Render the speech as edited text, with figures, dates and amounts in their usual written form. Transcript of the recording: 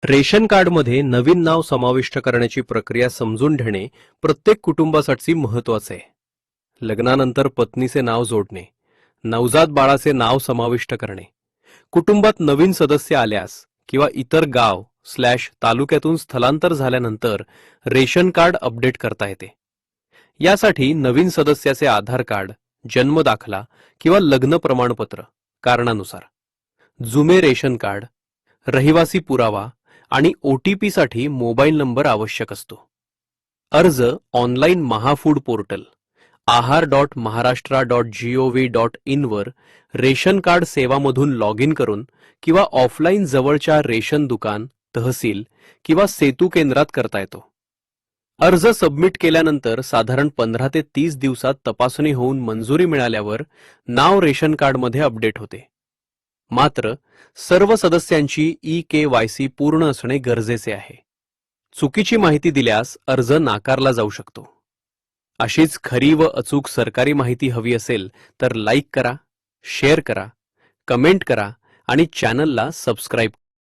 Ration कार्डमध्ये नवीन नाव समाविष्ट करण्याची प्रक्रिया समजून घेणे प्रत्येक कुटुंबासाठी महत्वाचे आहे. लग्नानंतर पत्नीचे नाव जोडणे, नवजात बाळाचे नाव समाविष्ट करणे, कुटुंबात नवीन सदस्य आल्यास किंवा इतर गाव/तालुक्यातून स्थलांतर झाल्यानंतर रेशन कार्ड अपडेट करता येते. यासाठी नवीन सदस्याचे आधार कार्ड, जन्म दाखला किंवा लग्न प्रमाणपत्र, कारणानुसार, जुने रेशन कार्ड, रहिवासी पुरावा आणि OTP साठी मोबाईल नंबर आवश्यक असतो. अर्ज ऑनलाईन महाफूड पोर्टल ahar.maharashtra.gov.in वर रेशन कार्ड सेवामधून लॉग इन करून किंवा ऑफलाईन जवळच्या रेशन दुकान, तहसील किंवा सेतू केंद्रात करता येतो. अर्ज सबमिट केल्यानंतर साधारण 15 ते 30 दिवसात तपासणी होऊन मंजुरी मिळाल्यावर नाव रेशन कार्डमध्ये अपडेट होते. मात्र सर्व सदस्यांची eKYC पूर्ण असणे गरजेचे आहे. चुकीची माहिती दिल्यास अर्ज नाकारला जाऊ शकतो. अशीच खरी व अचूक सरकारी माहिती हवी असेल तर लाईक करा, शेअर करा, कमेंट करा आणि चॅनलला सबस्क्राईब